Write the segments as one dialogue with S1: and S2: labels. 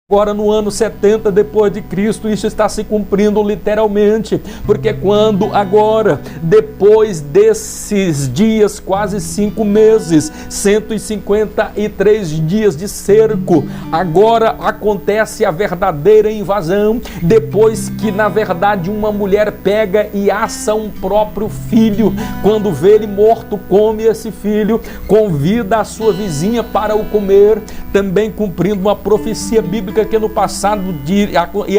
S1: Agora no ano 70 depois de Cristo, isso está se cumprindo literalmente, porque quando agora, depois desses dias, quase 5 meses, 153 dias de cerco, agora acontece a verdadeira invasão, depois que na verdade uma mulher pega e assa um próprio filho, quando vê ele morto, come esse filho, convida a sua vizinha para o comer, também cumprindo uma profecia bíblica que no passado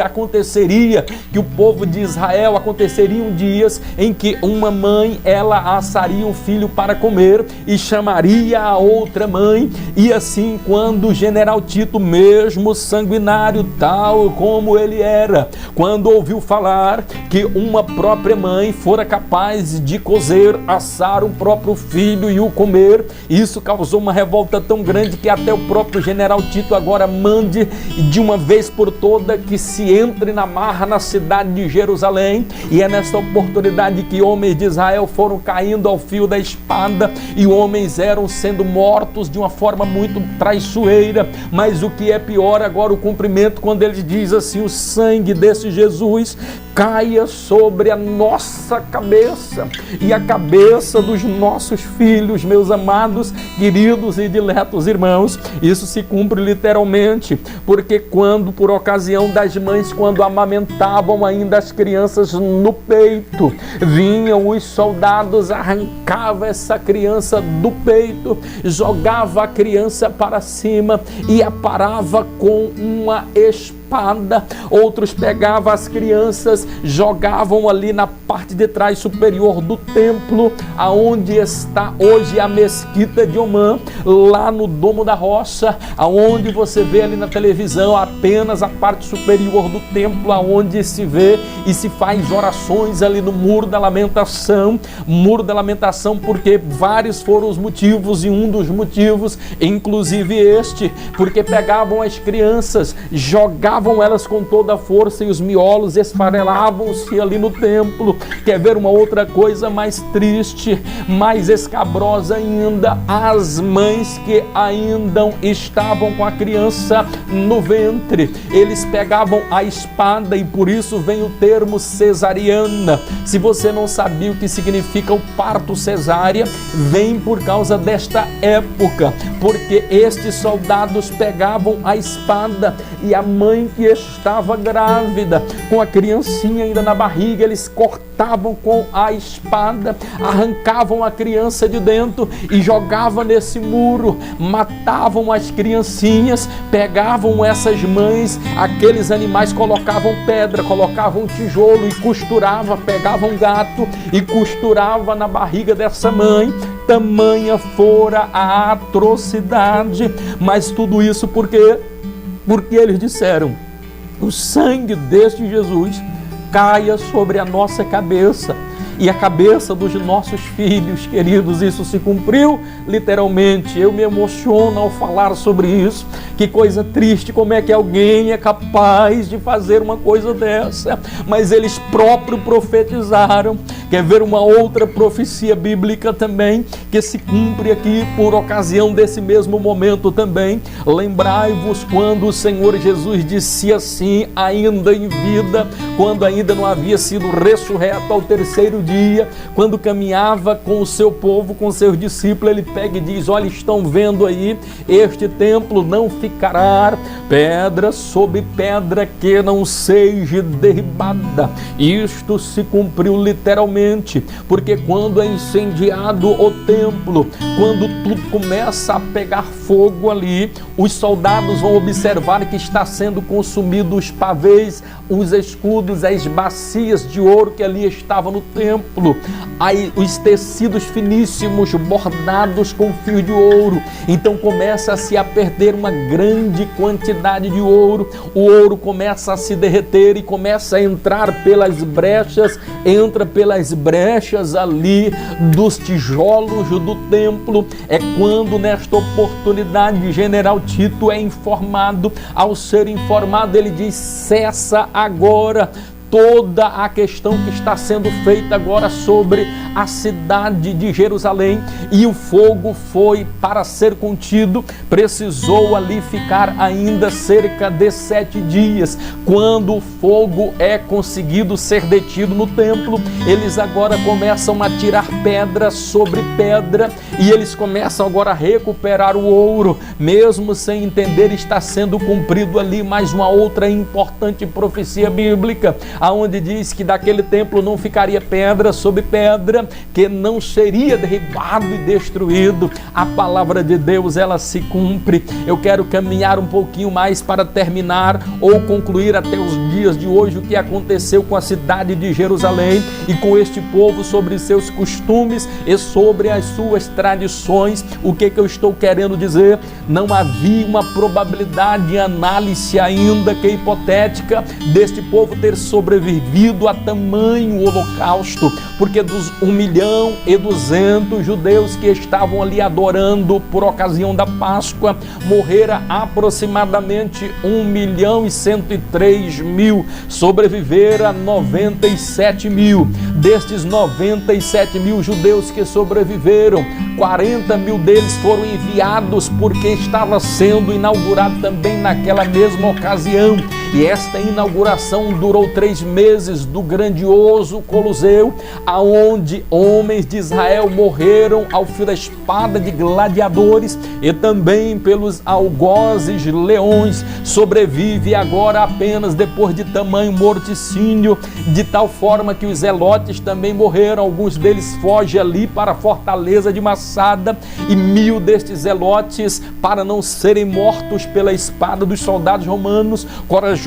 S1: aconteceria, que o povo de Israel, aconteceriam dias em que uma mãe, ela assaria um filho para comer e chamaria a outra mãe, e assim quando o general Tito, mesmo sanguinário tal como ele era, quando ouviu falar que uma própria mãe fora capaz de cozer, assar o próprio filho e o comer, isso causou uma revolta tão grande que até o próprio general Tito agora mande de uma vez por toda que se entre na marra na cidade de Jerusalém. E é nessa oportunidade que homens de Israel foram caindo ao fio da espada e homens eram sendo mortos de uma forma muito traiçoeira. Mas o que é pior agora, o cumprimento, quando ele diz assim: o sangue desse Jesus caia sobre a nossa cabeça e a cabeça dos nossos filhos, meus amados, queridos e diletos irmãos. Isso se cumpre literalmente, porque quando, por ocasião das mães, quando amamentavam ainda as crianças no peito, vinham os soldados, arrancavam essa criança do peito, jogava a criança para cima e a parava com uma espada. Outros pegavam as crianças, jogavam ali na parte de trás superior do templo, aonde está hoje a mesquita de Omã, lá no Domo da Rocha, aonde você vê ali na televisão apenas a parte superior do templo, aonde se vê e se faz orações ali no Muro da Lamentação, porque vários foram os motivos, e um dos motivos, inclusive este, porque pegavam as crianças, jogavam elas com toda a força e os miolos esfarelavam-se ali no templo. Quer ver uma outra coisa mais triste, mais escabrosa ainda? As mães que ainda estavam com a criança no ventre, eles pegavam a espada, e por isso vem o termo cesariana. Se você não sabia o que significa o parto cesárea, vem por causa desta época, porque estes soldados pegavam a espada e a mãe que estava grávida, com a criancinha ainda na barriga, eles cortavam com a espada, arrancavam a criança de dentro e jogavam nesse muro, matavam as criancinhas, pegavam essas mães, aqueles animais, colocavam pedra, colocavam tijolo e costurava, pegavam um gato e costurava na barriga dessa mãe. Tamanha fora a atrocidade, mas tudo isso porque eles disseram: o sangue deste Jesus caia sobre a nossa cabeça e a cabeça dos nossos filhos queridos. Isso se cumpriu literalmente. Eu me emociono ao falar sobre isso. Que coisa triste, como é que alguém é capaz de fazer uma coisa dessa? Mas eles próprios profetizaram. Quer ver uma outra profecia bíblica também, que se cumpre aqui por ocasião desse mesmo momento também? Lembrai-vos quando o Senhor Jesus disse assim, ainda em vida, quando ainda não havia sido ressurreto ao terceiro dia, quando caminhava com o seu povo, com seus discípulos, ele pega e diz: olha, estão vendo aí, este templo não ficará pedra sobre pedra que não seja derribada. Isto se cumpriu literalmente, porque quando é incendiado o templo, quando tudo começa a pegar fogo ali, os soldados vão observar que está sendo consumido os pavês, os escudos, as bacias de ouro que ali estavam no templo, aí os tecidos finíssimos bordados com fio de ouro. Então começa-se a perder uma grande quantidade de ouro, o ouro começa a se derreter e começa a entrar pelas brechas, entra pelas brechas ali dos tijolos do templo. É quando nesta oportunidade general Tito é informado. Ao ser informado, ele diz: cessa agora toda a questão que está sendo feita agora sobre a cidade de Jerusalém, e o fogo foi para ser contido, precisou ali ficar ainda cerca de 7 dias. Quando o fogo é conseguido ser detido no templo, eles agora começam a tirar pedra sobre pedra, e eles começam agora a recuperar o ouro, mesmo sem entender, está sendo cumprido ali mais uma outra importante profecia bíblica, aonde diz que daquele templo não ficaria pedra sobre pedra, que não seria derribado e destruído. A palavra de Deus, ela se cumpre. Eu quero caminhar um pouquinho mais para terminar ou concluir até os dias de hoje o que aconteceu com a cidade de Jerusalém e com este povo, sobre seus costumes e sobre as suas tradições. O que eu estou querendo dizer? Não havia uma probabilidade, análise ainda que hipotética, deste povo ter sobrevivido a tamanho holocausto, porque dos 1.200.000 judeus que estavam ali adorando por ocasião da Páscoa, morreram aproximadamente 1.103.000, sobreviveram 97.000. Destes 97.000 judeus que sobreviveram, 40.000 deles foram enviados porque estava sendo inaugurado também naquela mesma ocasião. E esta inauguração durou 3 meses do grandioso Coliseu, aonde homens de Israel morreram ao fio da espada de gladiadores e também pelos algozes leões. Sobrevive agora apenas depois de tamanho morticínio, de tal forma que os zelotes também morreram. Alguns deles fogem ali para a fortaleza de Massada, e 1.000 destes zelotes, para não serem mortos pela espada dos soldados romanos, corajosos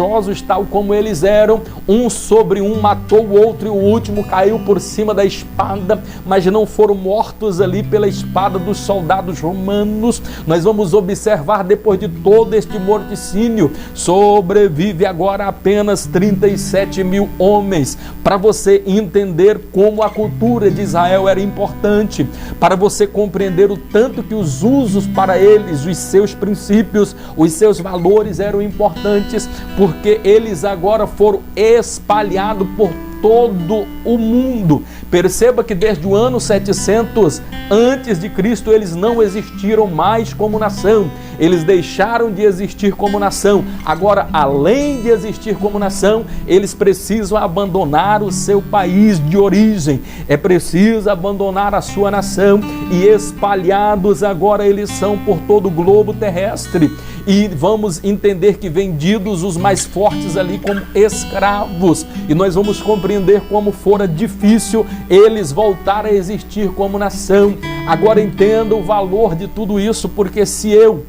S1: tal como eles eram, um sobre um matou o outro, e o último caiu por cima da espada, mas não foram mortos ali pela espada dos soldados romanos. Nós vamos observar, depois de todo este morticínio, sobrevive agora apenas 37.000 homens. Para você entender como a cultura de Israel era importante, para você compreender o tanto que os usos para eles, os seus princípios, os seus valores eram importantes, porque eles agora foram espalhados por todo o mundo. Perceba que desde o ano 700 antes de Cristo eles não existiram mais como nação. Eles deixaram de existir como nação. Agora, além de existir como nação, eles precisam abandonar o seu país de origem. É preciso abandonar a sua nação, e espalhados agora eles são por todo o globo terrestre. E vamos entender que vendidos os mais fortes ali como escravos. E nós vamos compreender como fora difícil eles voltarem a existir como nação. Agora entenda o valor de tudo isso, porque se eu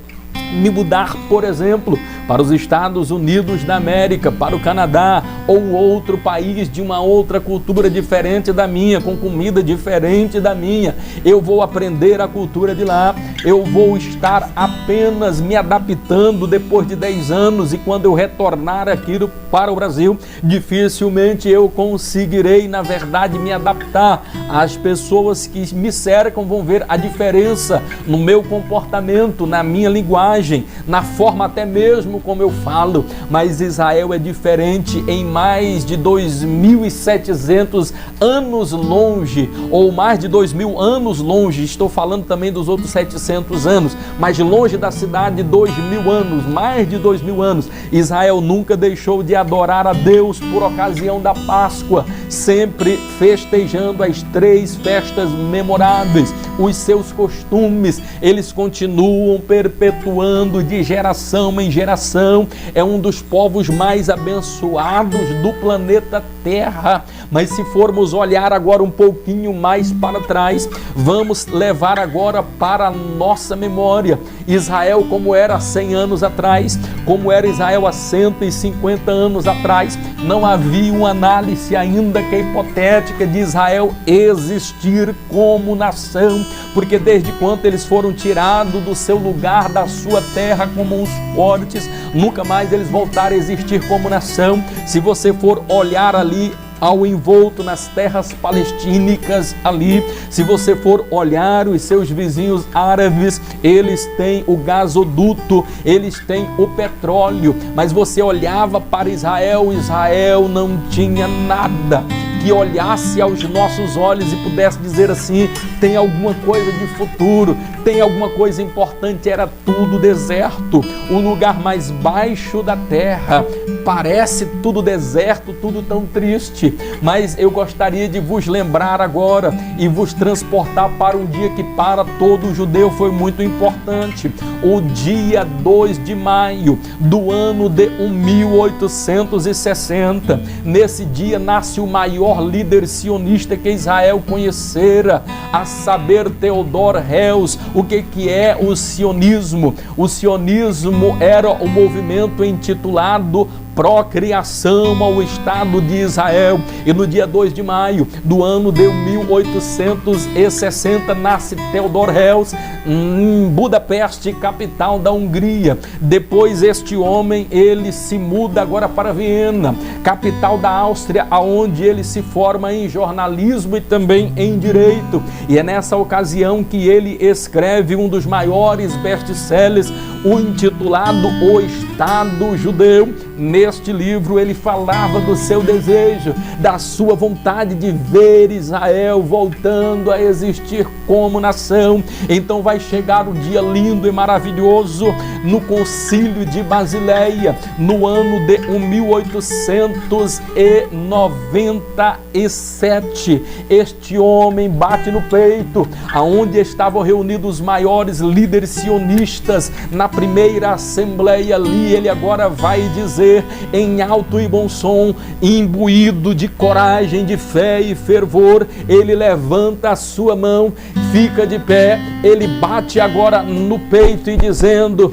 S1: me mudar, por exemplo, para os Estados Unidos da América, para o Canadá ou outro país de uma outra cultura diferente da minha, com comida diferente da minha, eu vou aprender a cultura de lá, eu vou estar apenas me adaptando depois de 10 anos, e quando eu retornar aqui para o Brasil, dificilmente eu conseguirei, na verdade, me adaptar. As pessoas que me cercam vão ver a diferença no meu comportamento, na minha linguagem, na forma até mesmo como eu falo. Mas Israel é diferente em mais de 2.700 anos longe, ou mais de 2.000 anos longe. Estou falando também dos outros 700 anos, mas longe da cidade, 2.000 anos, mais de 2.000 anos. Israel nunca deixou de adorar a Deus por ocasião da Páscoa, sempre festejando as 3 festas memoráveis. Os seus costumes, eles continuam perpetuando de geração em geração. É um dos povos mais abençoados do planeta Terra. Mas se formos olhar agora um pouquinho mais para trás, vamos levar agora para a nossa memória Israel como era há 100 anos atrás, como era Israel há 150 anos atrás. Não havia uma análise ainda que hipotética de Israel existir como nação, porque desde quando eles foram tirados do seu lugar, da sua terra com mãos fortes, nunca mais eles voltaram a existir como nação. Se você for olhar ali ao envolto nas terras palestínicas ali. Se você for olhar os seus vizinhos árabes, eles têm o gasoduto, eles têm o petróleo, mas você olhava para Israel, Israel não tinha nada que olhasse aos nossos olhos e pudesse dizer assim, tem alguma coisa de futuro, tem alguma coisa importante. Era tudo deserto, o lugar mais baixo da terra. Parece tudo deserto, tudo tão triste, mas eu gostaria de vos lembrar agora e vos transportar para um dia que para todo judeu foi muito importante. O dia 2 de maio do ano de 1860. Nesse dia nasce o maior líder sionista que Israel conhecera, a saber, Theodor Herzl. O que é o sionismo? O sionismo era o movimento intitulado procriação ao Estado de Israel. E no dia 2 de maio do ano de 1860 nasce Theodor Herzl em Budapeste, capital da Hungria. Depois este homem, ele se muda agora para Viena, capital da Áustria, aonde ele se forma em jornalismo e também em direito. E é nessa ocasião que ele escreve um dos maiores best-sellers, o intitulado O Estado Judeu. Neste livro ele falava do seu desejo, da sua vontade de ver Israel voltando a existir como nação. Então vai chegar o dia lindo e maravilhoso no Concílio de Basileia, no ano de 1897. Este homem bate no peito, aonde estavam reunidos os maiores líderes sionistas na primeira assembleia ali. Ele agora vai dizer em alto e bom som, imbuído de coragem, de fé e fervor, ele levanta a sua mão, fica de pé, ele bate agora no peito e dizendo: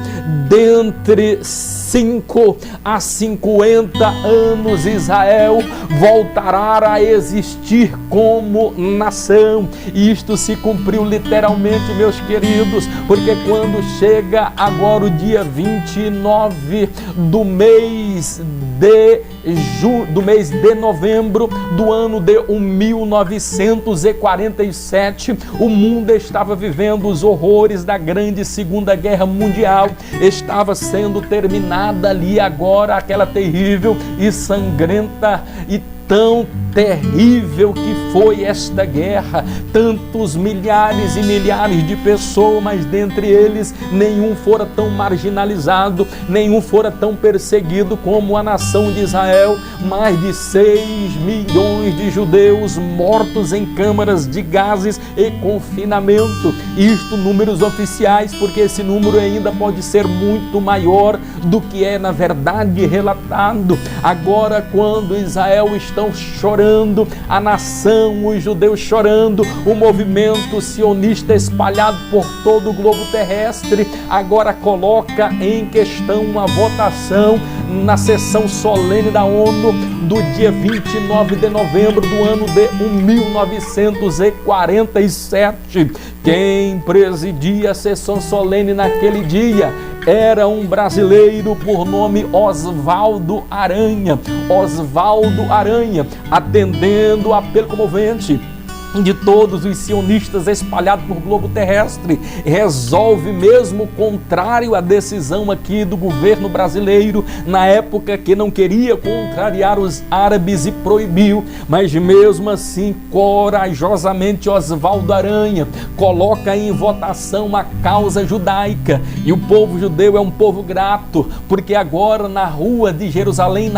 S1: dentre 5 a 50 anos Israel voltará a existir como nação. E isto se cumpriu literalmente, meus queridos, porque quando chega agora o dia 29 do mês de novembro do ano de 1947, o mundo estava vivendo os horrores da grande Segunda Guerra Mundial. Estava sendo terminada ali agora aquela terrível e sangrenta e tão terrível que foi esta guerra. Tantos milhares e milhares de pessoas, mas dentre eles nenhum fora tão marginalizado, nenhum fora tão perseguido como a nação de Israel. Mais de 6 milhões de judeus mortos em câmaras de gases e confinamento. Isto números oficiais, porque esse número ainda pode ser muito maior do que é na verdade relatado. Agora, quando Israel estão chorando, a nação, os judeus chorando, o movimento sionista espalhado por todo o globo terrestre, agora coloca em questão uma votação na sessão solene da ONU do dia 29 de novembro do ano de 1947. Quem presidia a sessão solene naquele dia era um brasileiro por nome Oswaldo Aranha. Oswaldo Aranha, atendendo o apelo comovente de todos os sionistas espalhados por globo terrestre, resolve, mesmo contrário à decisão aqui do governo brasileiro, na época, que não queria contrariar os árabes e proibiu, mas mesmo assim, corajosamente, Oswaldo Aranha coloca em votação a causa judaica. E o povo judeu é um povo grato, porque agora na rua de Jerusalém,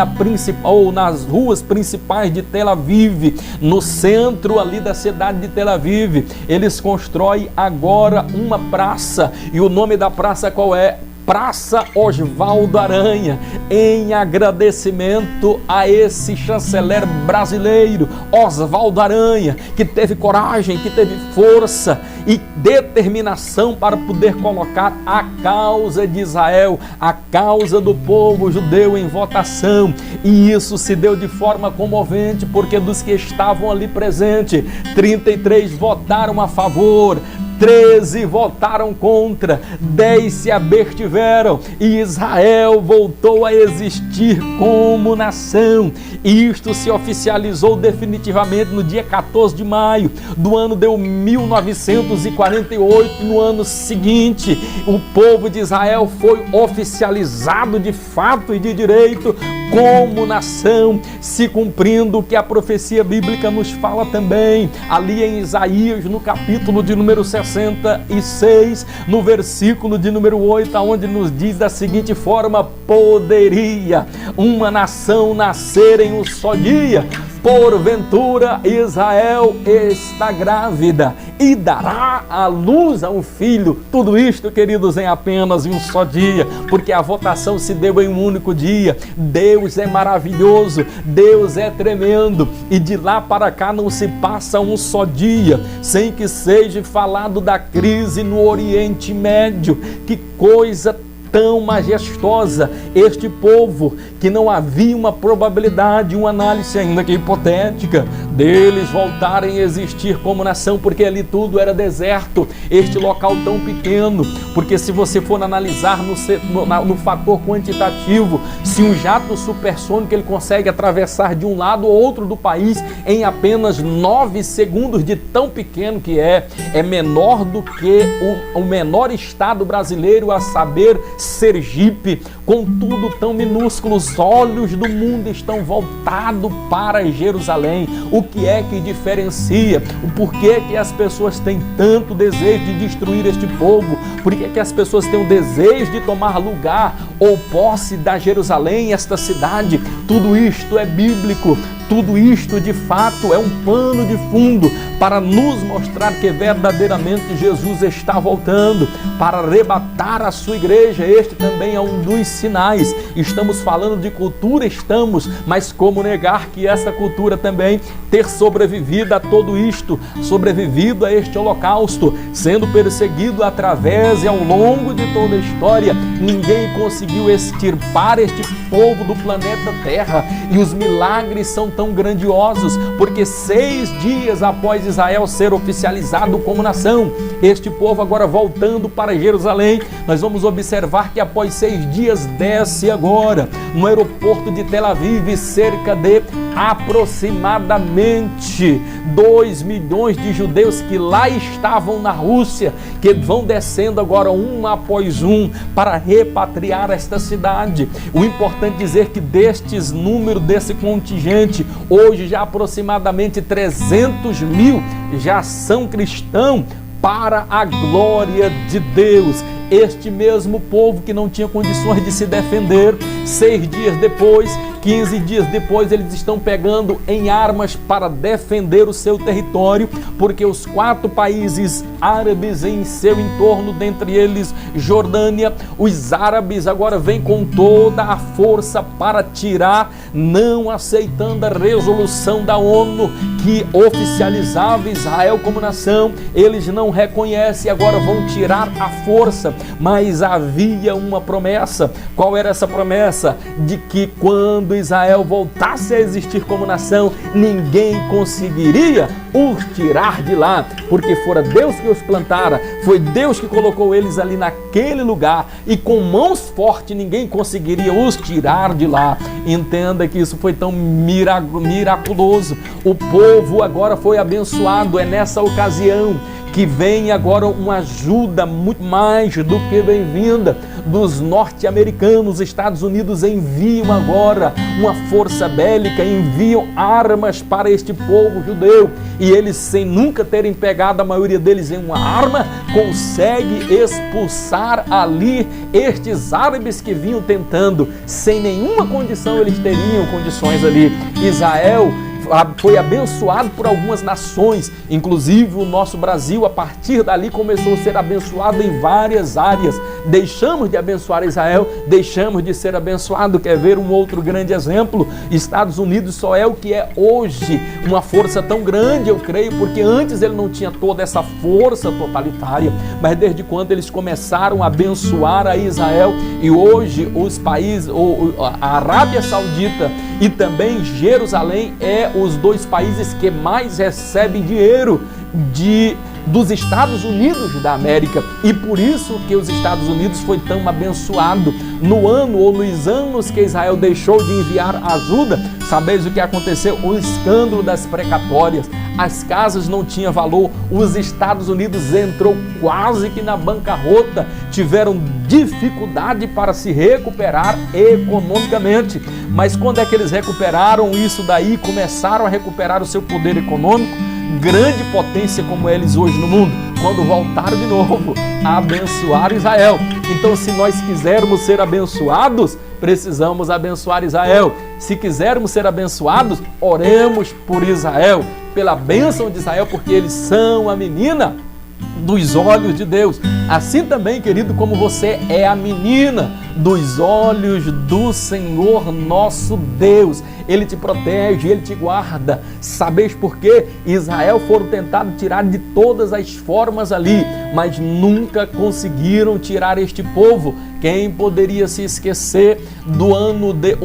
S1: nas ruas principais de Tel Aviv, no centro ali da cidade de Tel Aviv, eles constroem agora uma praça, e o nome da praça qual é? Praça Oswaldo Aranha, em agradecimento a esse chanceler brasileiro, Oswaldo Aranha, que teve coragem, que teve força e determinação para poder colocar a causa de Israel, a causa do povo judeu em votação. E isso se deu de forma comovente, porque dos que estavam ali presentes, 33 votaram a favor, 13 votaram contra, 10 se abstiveram e Israel voltou a existir como nação. Isto se oficializou definitivamente no dia 14 de maio do ano de 1948. No ano seguinte, o povo de Israel foi oficializado de fato e de direito como nação, se cumprindo o que a profecia bíblica nos fala também, ali em Isaías, no capítulo de número 66, no versículo de número 8, onde nos diz da seguinte forma: poderia uma nação nascer em um só dia? Porventura Israel está grávida e dará à luz a um filho. Tudo isto, queridos, em apenas um só dia, porque a votação se deu em um único dia. Deus é maravilhoso, Deus é tremendo, e de lá para cá não se passa um só dia sem que seja falado da crise no Oriente Médio. Que coisa tão majestosa! Este povo, que não havia uma probabilidade, uma análise ainda que hipotética, deles voltarem a existir como nação, porque ali tudo era deserto, este local tão pequeno. Porque se você for analisar no fator quantitativo, se um jato supersônico ele consegue atravessar de um lado ou outro do país em apenas 9 segundos, de tão pequeno que é menor do que o menor estado brasileiro, a saber, Sergipe. Contudo, tão minúsculo, os olhos do mundo estão voltados para Jerusalém. O que é que diferencia? O porquê que as pessoas têm tanto desejo de destruir este povo? Por que as pessoas têm o desejo de tomar lugar ou posse da Jerusalém, esta cidade? Tudo isto é bíblico. Tudo isto, de fato, é um pano de fundo para nos mostrar que verdadeiramente Jesus está voltando para arrebatar a sua igreja. Este também é um dos sinais. Estamos falando de cultura, mas como negar que essa cultura também ter sobrevivido a tudo isto, sobrevivido a este holocausto, sendo perseguido através e ao longo de toda a história? Ninguém conseguiu extirpar este povo do planeta Terra, e os milagres são tão grandiosos, porque 6 dias após Israel ser oficializado como nação, este povo agora voltando para Jerusalém, nós vamos observar que após 6 dias desce agora no aeroporto de Tel Aviv cerca de aproximadamente 2 milhões de judeus que lá estavam na Rússia, que vão descendo agora um após um para repatriar esta cidade. O importante dizer que destes números, desse contingente, hoje já aproximadamente 300 mil já são cristãos para a glória de Deus. Este mesmo povo que não tinha condições de se defender, 6 dias depois, 15 dias depois, eles estão pegando em armas para defender o seu território, porque os 4 países árabes em seu entorno, dentre eles Jordânia, os árabes agora vêm com toda a força para tirar, não aceitando a resolução da ONU que oficializava Israel como nação. Eles não reconhecem, agora vão tirar a força. Mas havia uma promessa. Qual era essa promessa? De que quando Israel voltasse a existir como nação, ninguém conseguiria os tirar de lá, porque fora Deus que os plantara, foi Deus que colocou eles ali naquele lugar, e com mãos fortes ninguém conseguiria os tirar de lá. Entenda que isso foi tão miraculoso. O povo agora foi abençoado. É nessa ocasião que vem agora uma ajuda muito mais do que bem-vinda dos norte-americanos. Os Estados Unidos enviam agora uma força bélica, enviam armas para este povo judeu, e eles, sem nunca terem pegado a maioria deles em uma arma, conseguem expulsar ali estes árabes que vinham tentando, sem nenhuma condição, eles teriam condições ali. Israel foi abençoado por algumas nações, inclusive o nosso Brasil, a partir dali começou a ser abençoado em várias áreas. Deixamos de abençoar Israel, deixamos de ser abençoado. Quer ver um outro grande exemplo? Estados Unidos só é o que é hoje, uma força tão grande, eu creio, porque antes ele não tinha toda essa força totalitária, mas desde quando eles começaram a abençoar a Israel, e hoje os países, a Arábia Saudita e também Jerusalém é os dois países que mais recebem dinheiro dos Estados Unidos da América, e por isso que os Estados Unidos foi tão abençoado. No ano ou nos anos que Israel deixou de enviar ajuda, sabeis o que aconteceu? O escândalo das precatórias. As casas não tinham valor, os Estados Unidos entrou quase que na bancarrota, tiveram dificuldade para se recuperar economicamente. Mas quando é que eles recuperaram isso daí, começaram a recuperar o seu poder econômico? Grande potência como eles hoje no mundo, quando voltaram de novo a abençoar Israel. Então, se nós quisermos ser abençoados, precisamos abençoar Israel. Se quisermos ser abençoados, oremos por Israel, pela bênção de Israel, porque eles são a menina dos olhos de Deus. Assim também, querido, como você é a menina dos olhos do Senhor nosso Deus. Ele te protege, Ele te guarda. Sabeis por quê? Israel foram tentados tirar de todas as formas ali, mas nunca conseguiram tirar este povo. Quem poderia se esquecer do ano de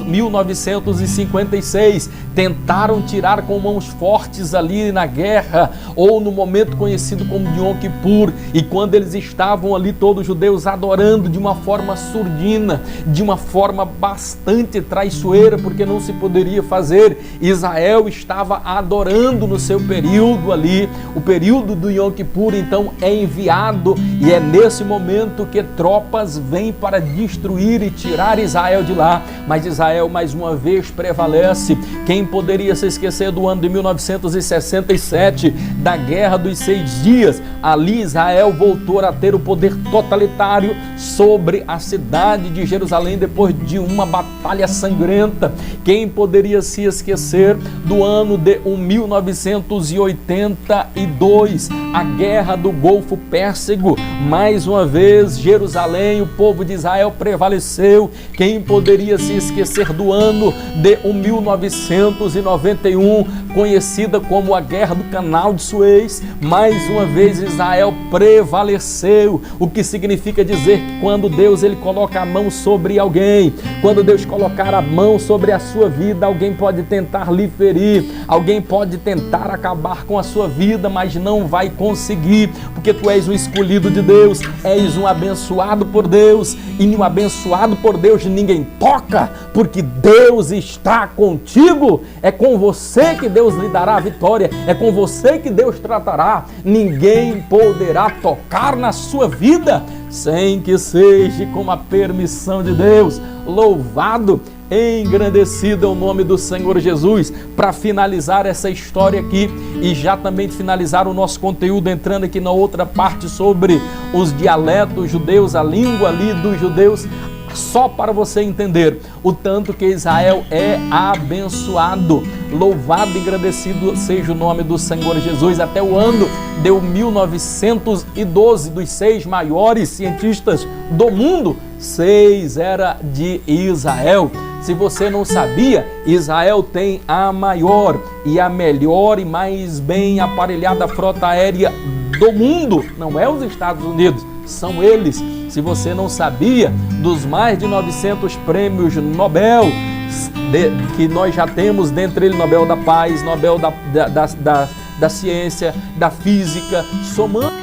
S1: 1956? Tentaram tirar com mãos fortes ali na guerra, ou no momento conhecido como de Yom Kippur, e quando eles estavam ali todos os judeus adorando de uma forma surdina, de uma forma bastante traiçoeira, porque não se poderia fazer. Israel estava adorando no seu período ali, o período do Yom Kippur. Então é enviado, e é nesse momento que tropas vêm para destruir e tirar Israel de lá, mas Israel mais uma vez prevalece. Quem poderia se esquecer do ano de 1967, da Guerra dos 6 Dias? Ali Israel voltou a ter o poder totalitário sobre a cidade de Jerusalém depois de uma batalha sangrenta. Quem poderia se esquecer do ano de 1982, a Guerra do Golfo Pérsico? Mais uma vez Jerusalém, o povo de Israel prevaleceu. Quem poderia se esquecer do ano de 1991, conhecida como a Guerra do Canal de Suez? Mais uma vez Israel prevaleceu. O que significa dizer que quando Deus ele coloca a mão sobre alguém, quando Deus colocar a mão sobre a sua vida, alguém pode tentar lhe ferir, alguém pode tentar acabar com a sua vida, mas não vai conseguir, porque tu és um escolhido de Deus, és um abençoado por Deus, e um abençoado por Deus ninguém toca, porque Deus está contigo. É com você que Deus lhe dará a vitória, é com você que Deus tratará. Ninguém poderá tocar na sua vida sem que seja com a permissão de Deus. Louvado, engrandecido é o nome do Senhor Jesus. Para finalizar essa história aqui e já também finalizar o nosso conteúdo, entrando aqui na outra parte sobre os dialetos judeus, a língua ali dos judeus, só para você entender o tanto que Israel é abençoado. Louvado e agradecido seja o nome do Senhor Jesus. Até o ano de 1912, dos 6 maiores cientistas do mundo, 6 era de Israel. Se você não sabia, Israel tem a maior e a melhor e mais bem aparelhada frota aérea do mundo. Não é os Estados Unidos, são eles. Se você não sabia, dos mais de 900 prêmios Nobel que nós já temos, dentre eles Nobel da Paz, Nobel da Ciência, da Física, somando